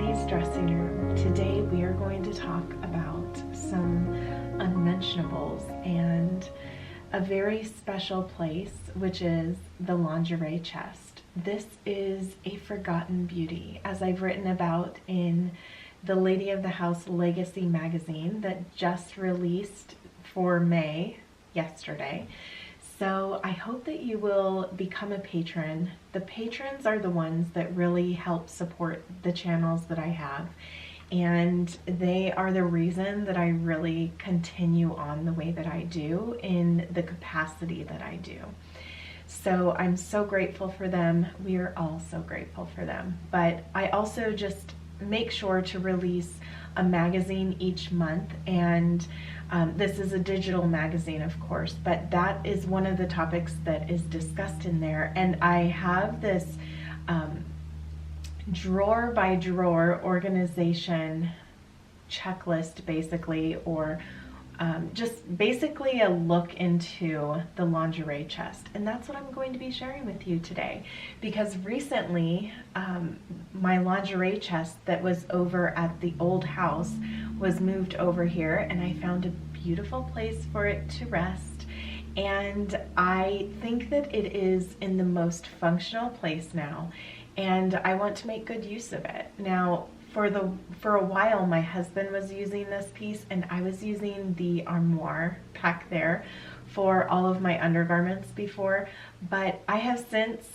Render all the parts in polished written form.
today's dressing room. Today we are going to talk about some unmentionables and a very special place, which is the lingerie chest. This is a forgotten beauty, as I've written about in the Lady of the House Legacy magazine that just released for May yesterday. So I hope that you will become a patron. The patrons are the ones that really help support the channels that I have, and they are the reason that I really continue on the way that I do in the capacity that I do. So I'm so grateful for them. We are all so grateful for them. But I also just make sure to release a magazine each month, and this is a digital magazine, of course, but that is one of the topics that is discussed in there. And I have this drawer by drawer organization checklist, basically, or just basically a look into the lingerie chest. And that's what I'm going to be sharing with you today, because recently my lingerie chest that was over at the old house was moved over here, and I found a beautiful place for it to rest. And I think that it is in the most functional place now, and I want to make good use of it. Now, for a while, my husband was using this piece, and I was using the armoire back there for all of my undergarments before, but I have since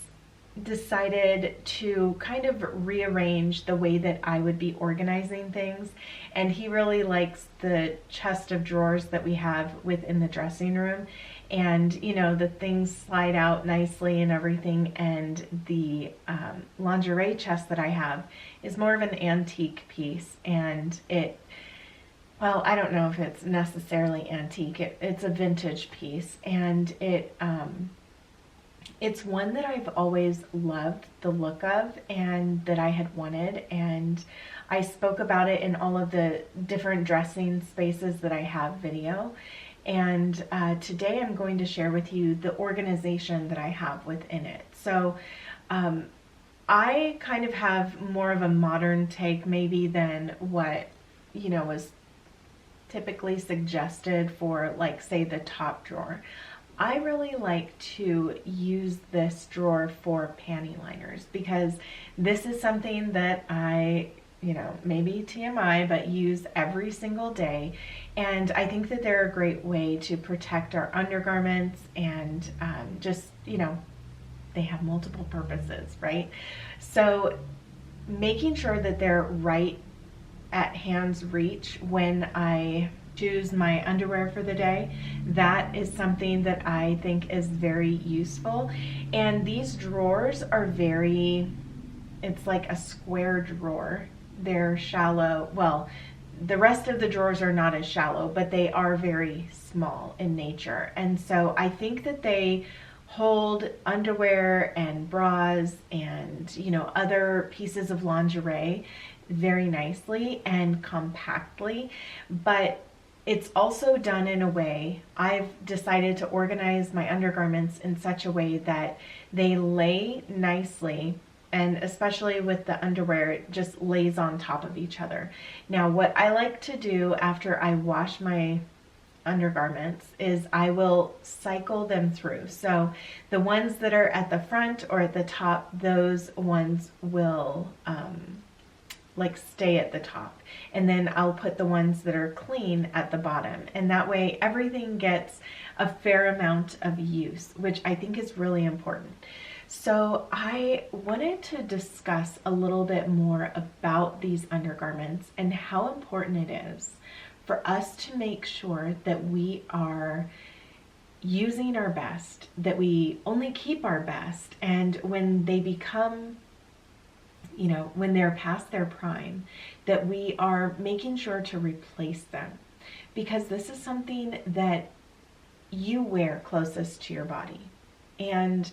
decided to kind of rearrange the way that I would be organizing things. And he really likes the chest of drawers that we have within the dressing room, and you know, the things slide out nicely and everything. And the lingerie chest that I have is more of an antique piece, and well, I don't know if it's necessarily antique. It's a vintage piece, and it's one that I've always loved the look of and that I had wanted, and I spoke about it in all of the different dressing spaces that I have video. And today I'm going to share with you the organization that I have within it. So I kind of have more of a modern take maybe than what, you know, was typically suggested for, like, say, the top drawer. I really like to use this drawer for panty liners, because this is something that I, you know, maybe TMI, but use every single day. And I think that they're a great way to protect our undergarments, and just, you know, they have multiple purposes, right? So making sure that they're right at hand's reach when I choose my underwear for the day, that is something that I think is very useful. And these drawers are it's like a square drawer. They're shallow. Well, the rest of the drawers are not as shallow, but they are very small in nature. And so I think that they hold underwear and bras and, you know, other pieces of lingerie very nicely and compactly. But it's also done in a way, I've decided to organize my undergarments in such a way that they lay nicely, and especially with the underwear, it just lays on top of each other. Now, what I like to do after I wash my undergarments is I will cycle them through. So the ones that are at the front or at the top, those ones will like stay at the top, and then I'll put the ones that are clean at the bottom, and that way everything gets a fair amount of use, which I think is really important. So I wanted to discuss a little bit more about these undergarments and how important it is for us to make sure that we are using our best, that we only keep our best, and when they become, you know, when they're past their prime, that we are making sure to replace them, because this is something that you wear closest to your body. And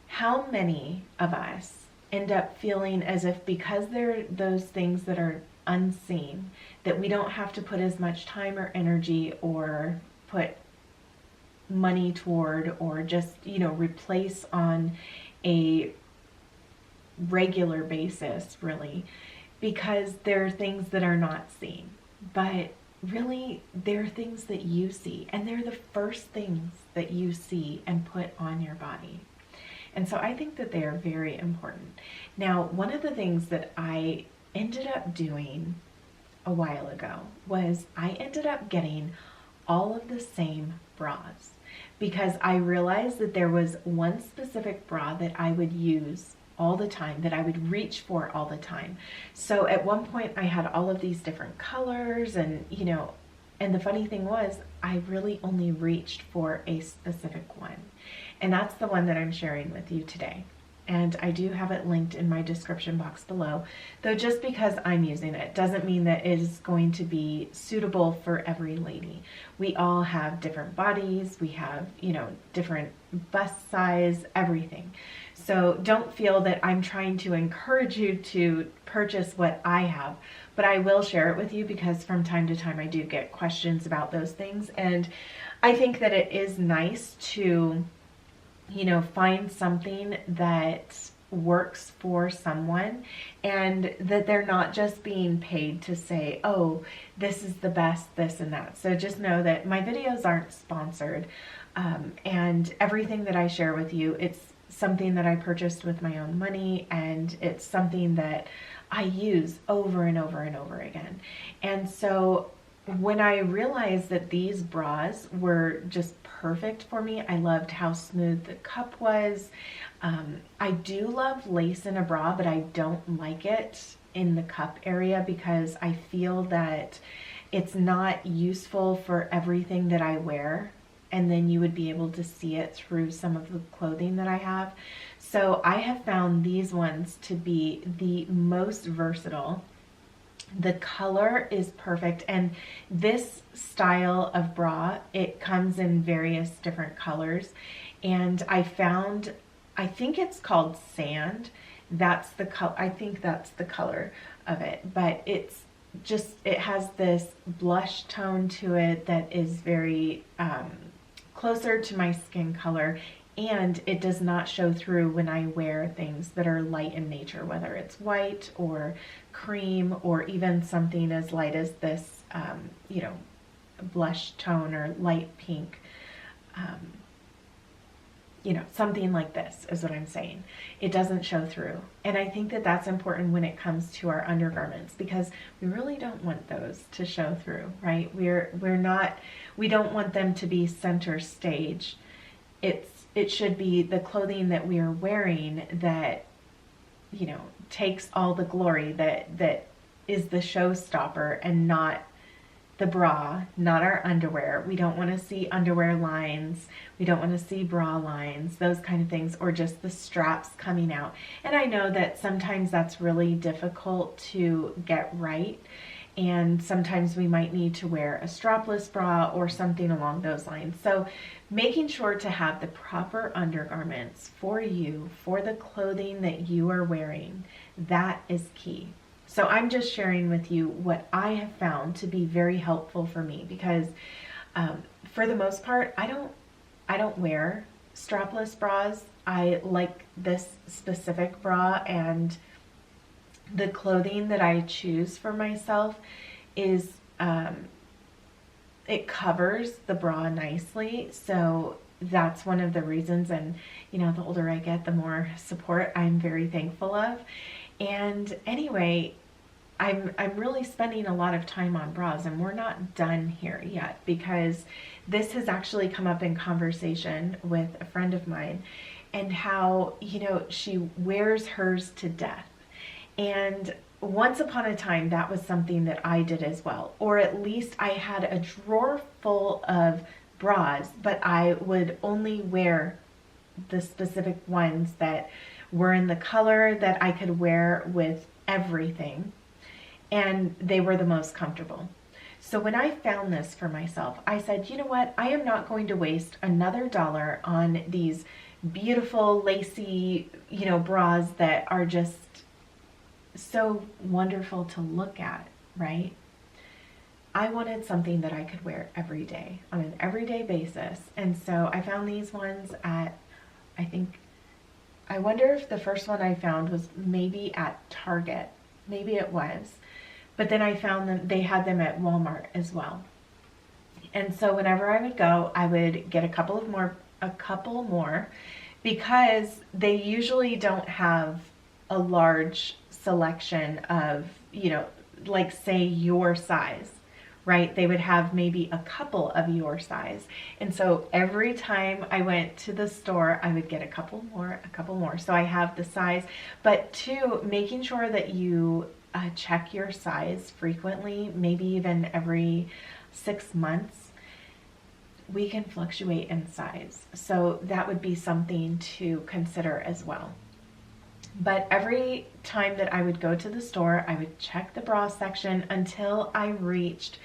how many of us end up feeling as if, because they're those things that are unseen, that we don't have to put as much time or energy or put money toward, or just, you know, replace on a regular basis, really, because there are things that are not seen, but really they're things that you see, and they're the first things that you see and put on your body. And so I think that they are very important. Now, one of the things that I ended up doing a while ago was I ended up getting all of the same bras, because I realized that there was one specific bra that I would use all the time, that I would reach for all the time. So at one point I had all of these different colors, and and the funny thing was I really only reached for a specific one. And that's the one that I'm sharing with you today. And I do have it linked in my description box below. Though just because I'm using it doesn't mean that it is going to be suitable for every lady. We all have different bodies. We have, different bust size, everything. So don't feel that I'm trying to encourage you to purchase what I have, but I will share it with you because from time to time I do get questions about those things. And I think that it is nice to find something that works for someone, and that they're not just being paid to say, oh, this is the best, this and that. So just know that my videos aren't sponsored, and everything that I share with you, it's something that I purchased with my own money, and it's something that I use over and over and over again. And so when I realized that these bras were just perfect for me, I loved how smooth the cup was. I do love lace in a bra, but I don't like it in the cup area because I feel that it's not useful for everything that I wear, and then you would be able to see it through some of the clothing that I have. So I have found these ones to be the most versatile. The color is perfect, and this style of bra, it comes in various different colors, and I think it's called sand. That's the color. I think that's the color of it, but it has this blush tone to it that is very closer to my skin color, and it does not show through when I wear things that are light in nature, whether it's white or cream or even something as light as this, blush tone or light pink. Something like this is what I'm saying. It doesn't show through. And I think that that's important when it comes to our undergarments, because we really don't want those to show through, right? We don't want them to be center stage. It should be the clothing that we are wearing that, takes all the glory, that is the showstopper, and not the bra, not our underwear. We don't want to see underwear lines. We don't want to see bra lines, those kind of things, or just the straps coming out. And I know that sometimes that's really difficult to get right. And sometimes we might need to wear a strapless bra or something along those lines. So making sure to have the proper undergarments for you, for the clothing that you are wearing, that is key. So I'm just sharing with you what I have found to be very helpful for me, because for the most part, I don't wear strapless bras. I like this specific bra, and the clothing that I choose for myself is, it covers the bra nicely. So that's one of the reasons. And, the older I get, the more support I'm very thankful of. And anyway, I'm really spending a lot of time on bras, and we're not done here yet, because this has actually come up in conversation with a friend of mine, and how, she wears hers to death. And once upon a time, that was something that I did as well. Or at least I had a drawer full of bras, but I would only wear the specific ones that were in the color that I could wear with everything. And they were the most comfortable. So when I found this for myself, I said, you know what? I am not going to waste another $1 on these beautiful lacy, bras that are just so wonderful to look at, right? I wanted something that I could wear every day, on an everyday basis. And so I found these ones at, I wonder if the first one I found was maybe at Target. Maybe it was. But then I found them, they had them at Walmart as well. And so whenever I would go, I would get a couple more because they usually don't have a large selection of, like say your size, right? They would have maybe a couple of your size. And so every time I went to the store, I would get a couple more. So I have the size, but two, making sure that you check your size frequently, maybe even every 6 months. We can fluctuate in size. So that would be something to consider as well. But every time that I would go to the store, I would check the bra section until I reached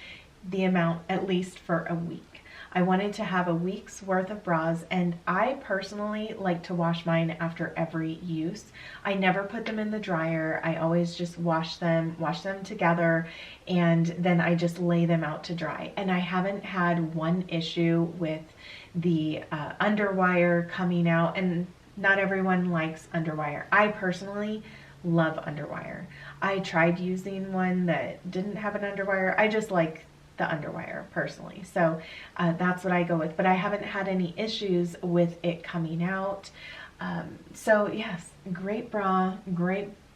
the amount at least for a week. I wanted to have a week's worth of bras, and I personally like to wash mine after every use. I never put them in the dryer. I always just wash them together, and then I just lay them out to dry. And I haven't had one issue with the underwire coming out, and not everyone likes underwire. I personally love underwire. I tried using one that didn't have an underwire. I just like the underwire personally. So that's what I go with, but I haven't had any issues with it coming out. So yes, great bra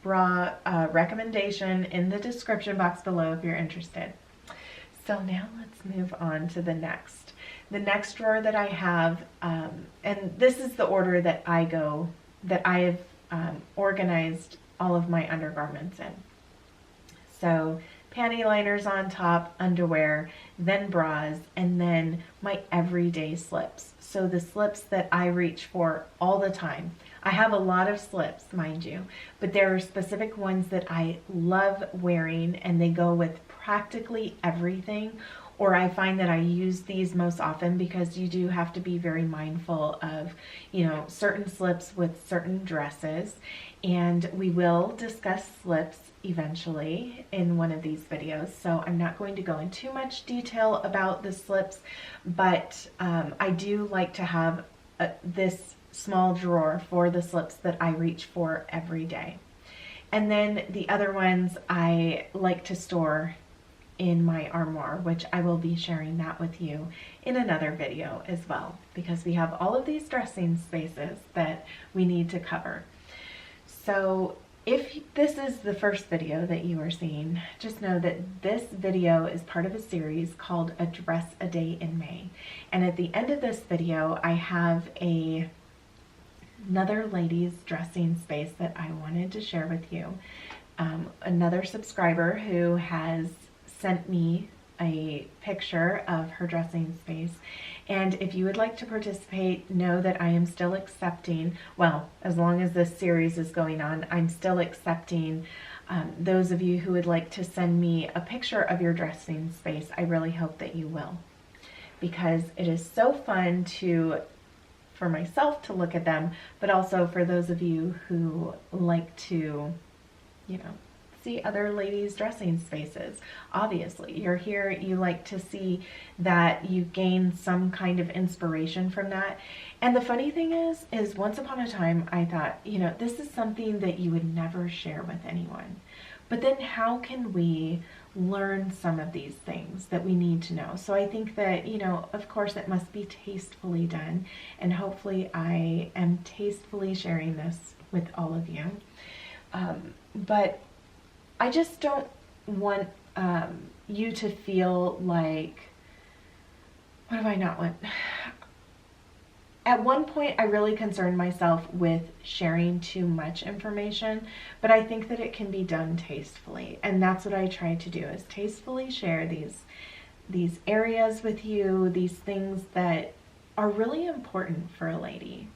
recommendation in the description box below if you're interested. So now let's move on to the next. The next drawer that I have, and this is the order that I have organized all of my undergarments in. So panty liners on top, underwear, then bras, and then my everyday slips. So the slips that I reach for all the time. I have a lot of slips, mind you, but there are specific ones that I love wearing, and they go with practically everything. Or I find that I use these most often because you do have to be very mindful of, certain slips with certain dresses. And we will discuss slips eventually in one of these videos. So I'm not going to go into too much detail about the slips, but I do like to have this small drawer for the slips that I reach for every day. And then the other ones I like to store in my armoire, which I will be sharing that with you in another video as well, because we have all of these dressing spaces that we need to cover. So if this is the first video that you are seeing, just know that this video is part of a series called A Dress a Day in May. And at the end of this video, I have another ladies dressing space that I wanted to share with you. Another subscriber who has sent me a picture of her dressing space, and if you would like to participate, know that I am still accepting, well, as long as this series is going on, I'm still accepting those of you who would like to send me a picture of your dressing space. I really hope that you will, because it is so fun for myself to look at them, but also for those of you who like to, see other ladies' dressing spaces. Obviously, you're here, you like to see that you gain some kind of inspiration from that. And the funny thing is once upon a time, I thought, this is something that you would never share with anyone. But then how can we learn some of these things that we need to know? So I think that, of course, it must be tastefully done. And hopefully I am tastefully sharing this with all of you. But I just don't want you to feel like, what do I not want? At one point, I really concerned myself with sharing too much information, but I think that it can be done tastefully. And that's what I try to do, is tastefully share these areas with you, these things that are really important for a lady.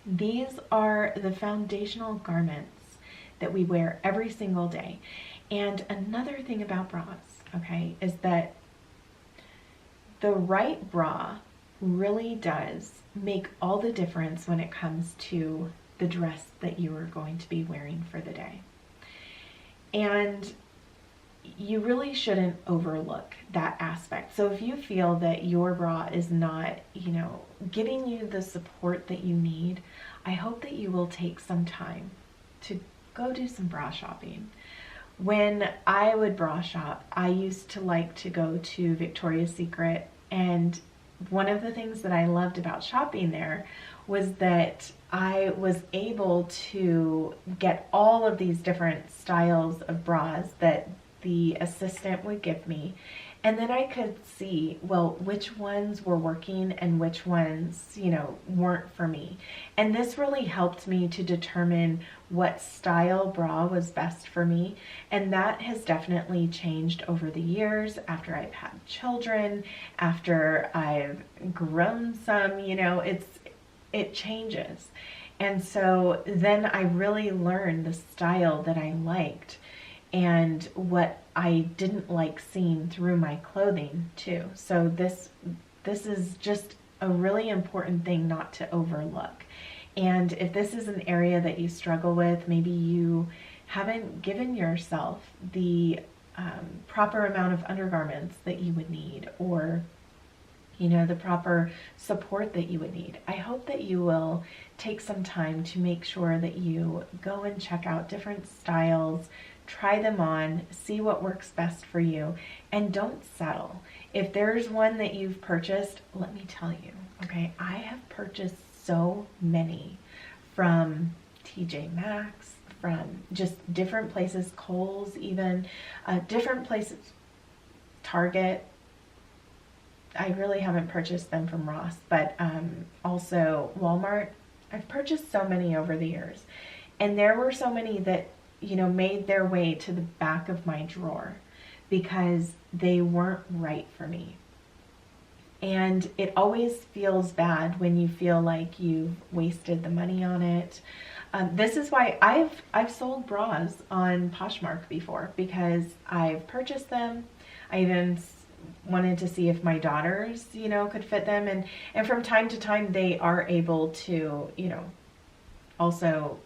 These are the foundational garments that we wear every single day. And another thing about bras, okay, is that the right bra really does make all the difference when it comes to the dress that you are going to be wearing for the day. And you really shouldn't overlook that aspect. So if you feel that your bra is not, giving you the support that you need, I hope that you will take some time to go do some bra shopping. When I would bra shop, I used to like to go to Victoria's Secret, and one of the things that I loved about shopping there was that I was able to get all of these different styles of bras that the assistant would give me. And then I could see, well, which ones were working and which ones, weren't for me. And this really helped me to determine what style bra was best for me. And that has definitely changed over the years after I've had children, after I've grown some, it changes. And so then I really learned the style that I liked and what I didn't like seeing through my clothing too. So this is just a really important thing not to overlook. And if this is an area that you struggle with, maybe you haven't given yourself the proper amount of undergarments that you would need, or the proper support that you would need. I hope that you will take some time to make sure that you go and check out different styles, try them on, see what works best for you, and don't settle. If there's one that you've purchased, let me tell you, okay, I have purchased so many from TJ Maxx, from just different places, Kohl's even, different places, Target. I really haven't purchased them from Ross, but also Walmart. I've purchased so many over the years, and there were so many that made their way to the back of my drawer because they weren't right for me. And it always feels bad when you feel like you've wasted the money on it. This is why I've sold bras on Poshmark before, because I've purchased them. I even wanted to see if my daughters, could fit them, and from time to time they are able to, also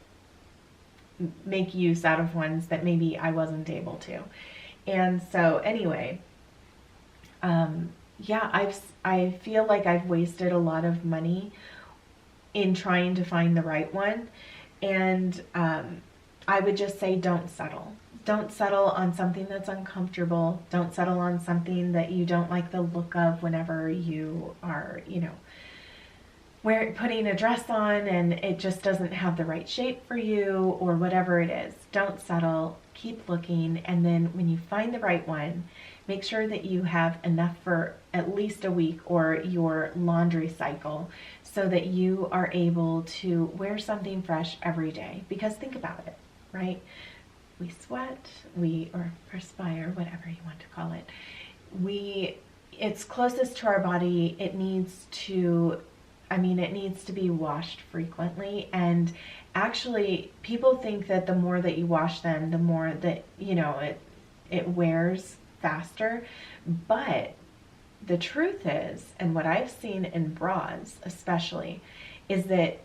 make use out of ones that maybe I wasn't able to. And so anyway, I feel like I've wasted a lot of money in trying to find the right one. And I would just say don't settle. Don't settle on something that's uncomfortable. Don't settle on something that you don't like the look of whenever you are, putting a dress on and it just doesn't have the right shape for you, or whatever it is. Don't settle. Keep looking. And then when you find the right one, make sure that you have enough for at least a week or your laundry cycle, so that you are able to wear something fresh every day. Because think about it, right? We sweat, or perspire, whatever you want to call it. It's closest to our body. It needs to be washed frequently. And actually, people think that the more that you wash them, the more that, it wears faster. But the truth is, and what I've seen in bras especially, is that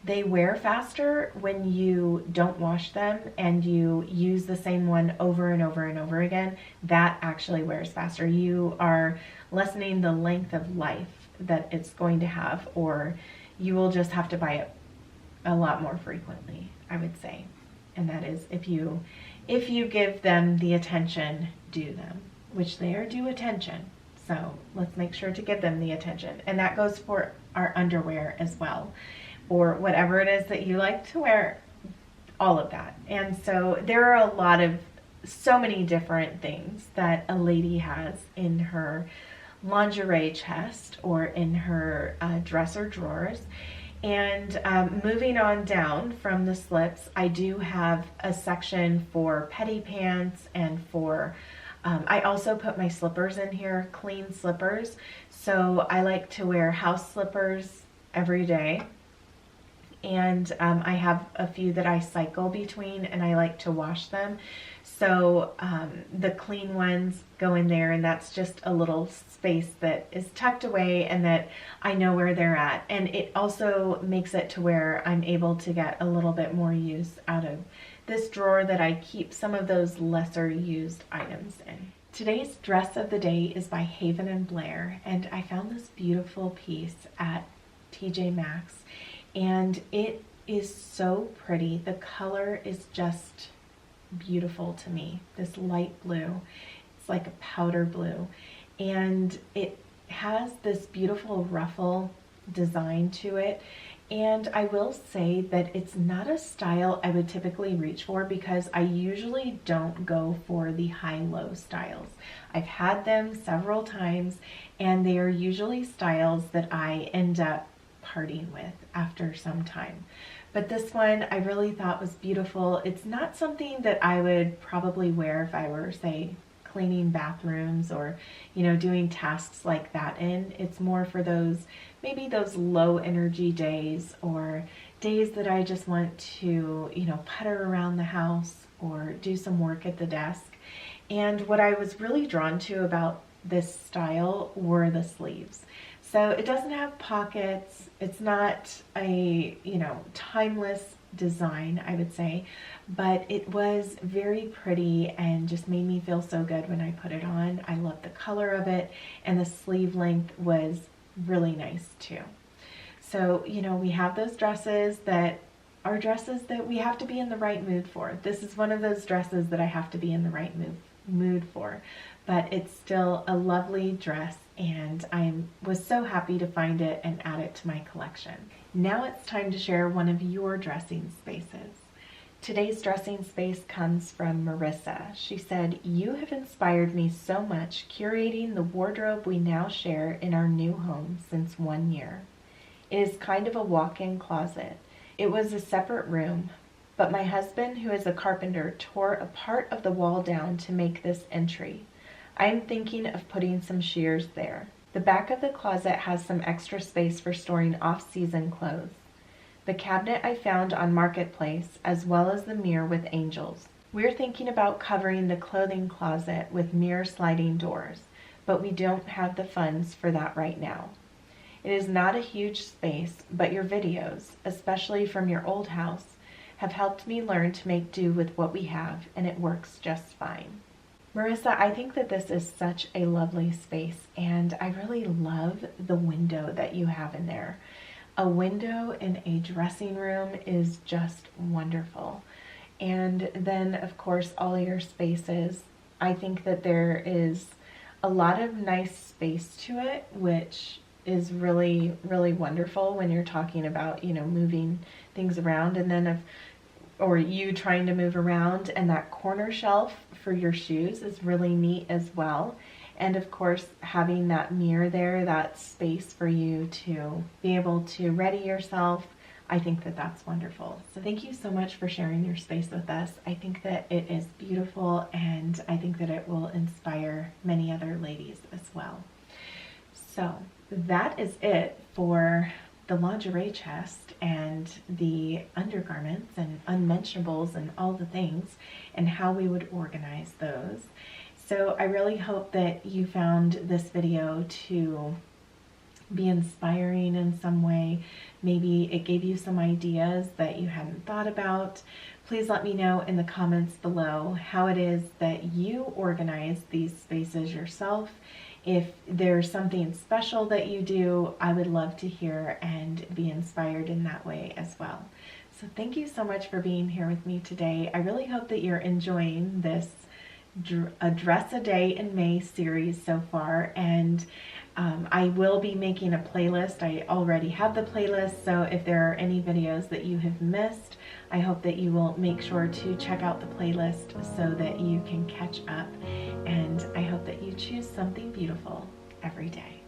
they wear faster when you don't wash them and you use the same one over and over and over again. That actually wears faster. You are lessening the length of life that it's going to have, or you will just have to buy it a lot more frequently, I would say. And that is if you give them the attention due them, which they are due attention. So let's make sure to give them the attention. And that goes for our underwear as well, or whatever it is that you like to wear, all of that. And so there are so many different things that a lady has in her lingerie chest or in her dresser drawers. And moving on down from the slips, I do have a section for petty pants and for, I also put my slippers in here, clean slippers. So I like to wear house slippers every day. And I have a few that I cycle between, and I like to wash them. So the clean ones go in there, and that's just a little space that is tucked away and that I know where they're at. And it also makes it to where I'm able to get a little bit more use out of this drawer that I keep some of those lesser used items in. Today's dress of the day is by Haven Blair, and I found this beautiful piece at TJ Maxx. And it is so pretty. The color is just beautiful to me, this light blue. It's like a powder blue, and it has this beautiful ruffle design to it. And I will say that it's not a style I would typically reach for, because I usually don't go for the high-low styles. I've had them several times, and they are usually styles that I end up parting with after some time. But this one I really thought was beautiful. It's not something that I would probably wear if I were, say, cleaning bathrooms or, doing tasks like that in. It's more for those, maybe those low energy days, or days that I just want to, putter around the house or do some work at the desk. And what I was really drawn to about this style were the sleeves. So it doesn't have pockets. It's not a, timeless design, I would say, but it was very pretty and just made me feel so good when I put it on. I love the color of it, and the sleeve length was really nice too. So, we have those dresses that are dresses that we have to be in the right mood for. This is one of those dresses that I have to be in the right mood for, but it's still a lovely dress, and I was so happy to find it and add it to my collection. Now it's time to share one of your dressing spaces. Today's dressing space comes from Marissa. She said, "You have inspired me so much curating the wardrobe we now share in our new home since 1 year. It is kind of a walk-in closet. It was a separate room, but my husband, who is a carpenter, tore a part of the wall down to make this entry. I am thinking of putting some shears there. The back of the closet has some extra space for storing off-season clothes. The cabinet I found on Marketplace, as well as the mirror with angels. We're thinking about covering the clothing closet with mirror sliding doors, but we don't have the funds for that right now. It is not a huge space, but your videos, especially from your old house, have helped me learn to make do with what we have, and it works just fine." Marissa, I think that this is such a lovely space, and I really love the window that you have in there. A window in a dressing room is just wonderful. And then, of course, all your spaces. I think that there is a lot of nice space to it, which is really, really wonderful when you're talking about, moving things around, and then or you trying to move around. And that corner shelf for your shoes is really neat as well. And of course, having that mirror there, that space for you to be able to ready yourself, I think that that's wonderful. So thank you so much for sharing your space with us. I think that it is beautiful, and I think that it will inspire many other ladies as well. So that is it for the lingerie chest and the undergarments and unmentionables and all the things, and how we would organize those. So I really hope that you found this video to be inspiring in some way. Maybe it gave you some ideas that you hadn't thought about. Please let me know in the comments below how it is that you organize these spaces yourself. If there's something special that you do, I would love to hear and be inspired in that way as well. So thank you so much for being here with me today. I really hope that you're enjoying this A Dress a Day in May series so far, and I will be making a playlist. I already have the playlist, so if there are any videos that you have missed, I hope that you will make sure to check out the playlist so that you can catch up, and I hope that you choose something beautiful every day.